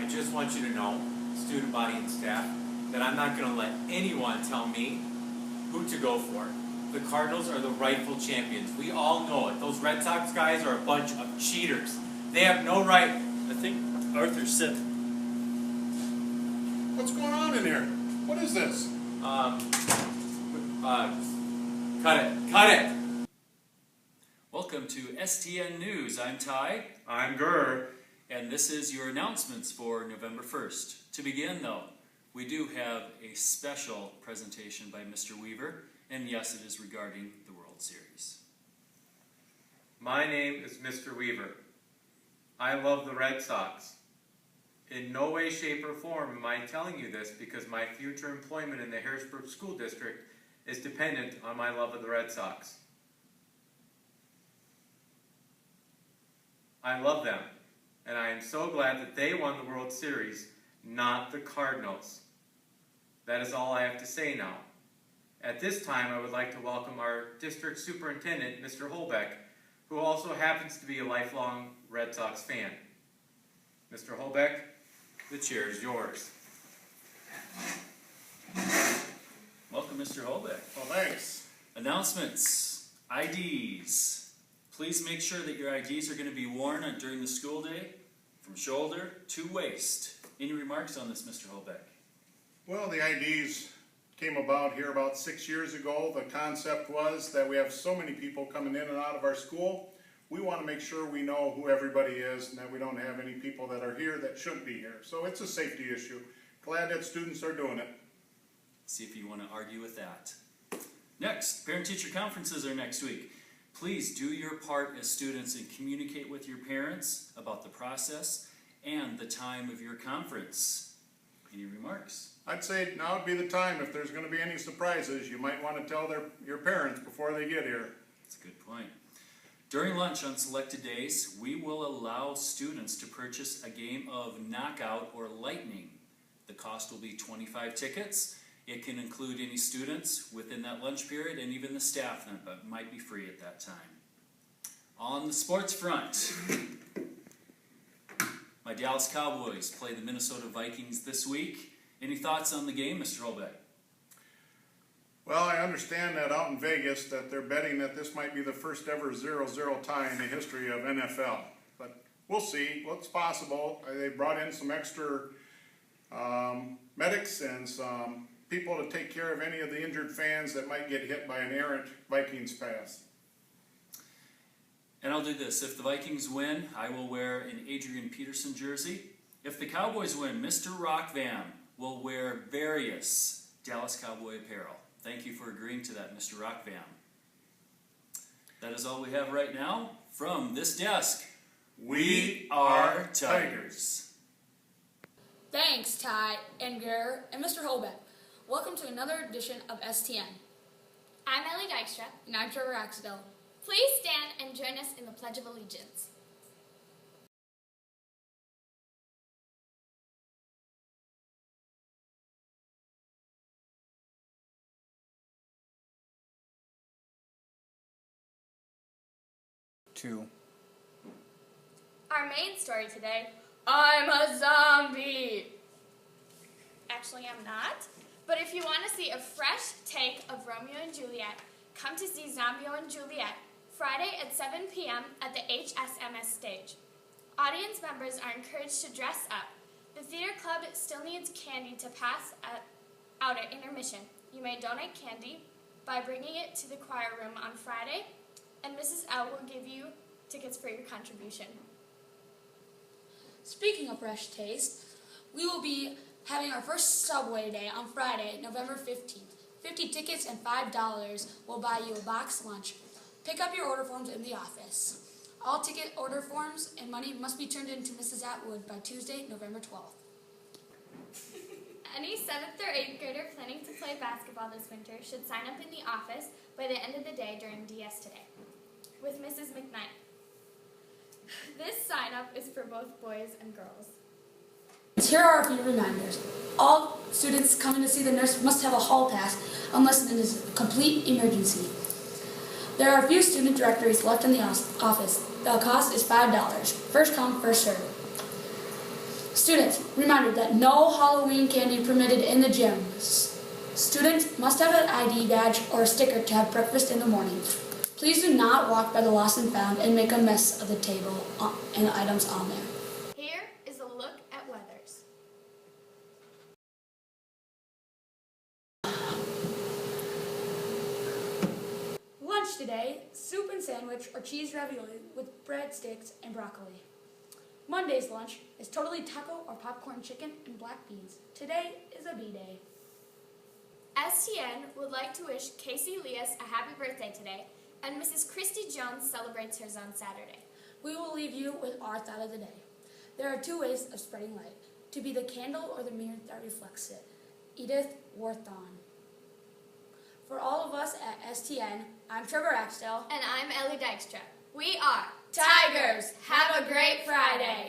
I just want you to know, student body and staff, that I'm not going to let anyone tell me who to go for. The Cardinals are the rightful champions. We all know it. Those Red Sox guys are a bunch of cheaters. They have no right. I think Arthur's sick. What's going on in here? What is this? Cut it. Welcome to STN News. I'm Ty. I'm Gurr. And this is your announcements for November 1st. To begin, though, we do have a special presentation by Mr. Weaver, and yes, it is regarding the World Series. My name is Mr. Weaver. I love the Red Sox. In no way, shape, or form am I telling you this because my future employment in the Harrisburg School District is dependent on my love of the Red Sox. I love them, and I am so glad that they won the World Series, not the Cardinals. That is all I have to say now. At this time, I would like to welcome our district superintendent, Mr. Holbeck, who also happens to be a lifelong Red Sox fan. Mr. Holbeck, the chair is yours. Welcome, Mr. Holbeck. Well, thanks. Announcements. IDs. Please make sure that your IDs are going to be worn during the school day from shoulder to waist. Any remarks on this, Mr. Holbeck? Well, the IDs came about here about 6 years ago. The concept was that we have so many people coming in and out of our school. We want to make sure we know who everybody is and that we don't have any people that are here that shouldn't be here. So it's a safety issue. Glad that students are doing it. See if you want to argue with that. Next, parent-teacher conferences are next week. Please do your part as students and communicate with your parents about the process and the time of your conference. Any remarks? I'd say now would be the time. If there's going to be any surprises, you might want to tell your parents before they get here. That's a good point. During lunch on selected days, we will allow students to purchase a game of Knockout or Lightning. The cost will be 25 tickets. It can include any students within that lunch period and even the staff, but might be free at that time. On the sports front, my Dallas Cowboys play the Minnesota Vikings this week. Any thoughts on the game, Mr. Holbeck? Well, I understand that out in Vegas that they're betting that this might be the first ever 0-0 tie in the history of NFL. But we'll see. What's possible. They brought in some extra medics and some people to take care of any of the injured fans that might get hit by an errant Vikings pass. And I'll do this. If the Vikings win, I will wear an Adrian Peterson jersey. If the Cowboys win, Mr. Rockvam will wear various Dallas Cowboy apparel. Thank you for agreeing to that, Mr. Rockvam. That is all we have right now. From this desk, we are Tigers. Thanks, Ty and Gurr and Mr. Holbeck. Welcome to another edition of STN. I'm Ellie Dykstra. And I'm Trevor Axtell. Please stand and join us in the Pledge of Allegiance. Our main story today, I'm a zombie. Actually, I'm not. But if you want to see a fresh take of Romeo and Juliet, come to see Zombio and Juliet Friday at 7 p.m. at the HSMS stage. Audience members are encouraged to dress up. The theater club still needs candy to pass out at intermission. You may donate candy by bringing it to the choir room on Friday, and Mrs. L will give you tickets for your contribution. Speaking of fresh taste, we will be having our first Subway Day on Friday, November 15th. 50 tickets and $5 will buy you a box lunch. Pick up your order forms in the office. All ticket order forms and money must be turned in to Mrs. Atwood by Tuesday, November 12th. Any 7th or 8th grader planning to play basketball this winter should sign up in the office by the end of the day during DS Today with Mrs. McKnight. This sign-up is for both boys and girls. Here are a few reminders. All students coming to see the nurse must have a hall pass unless it is a complete emergency. There are a few student directories left in the office. The cost is $5. First come, first served. Students, reminder that no Halloween candy permitted in the gym. Students must have an ID badge or a sticker to have breakfast in the morning. Please do not walk by the lost and found and make a mess of the table and the items on there. Here is a look at weathers. Lunch today, soup and sandwich or cheese ravioli with breadsticks and broccoli. Monday's lunch is totally taco or popcorn chicken and black beans. Today is a B-day. STN would like to wish Casey Leas a happy birthday today, and Mrs. Christy Jones celebrates hers on Saturday. We will leave you with our thought of the day. There are two ways of spreading light, to be the candle or the mirror that reflects it. Edith Wharton. For all of us at STN, I'm Trevor Axtell. And I'm Ellie Dykstra. We are Tigers. Have a great Friday.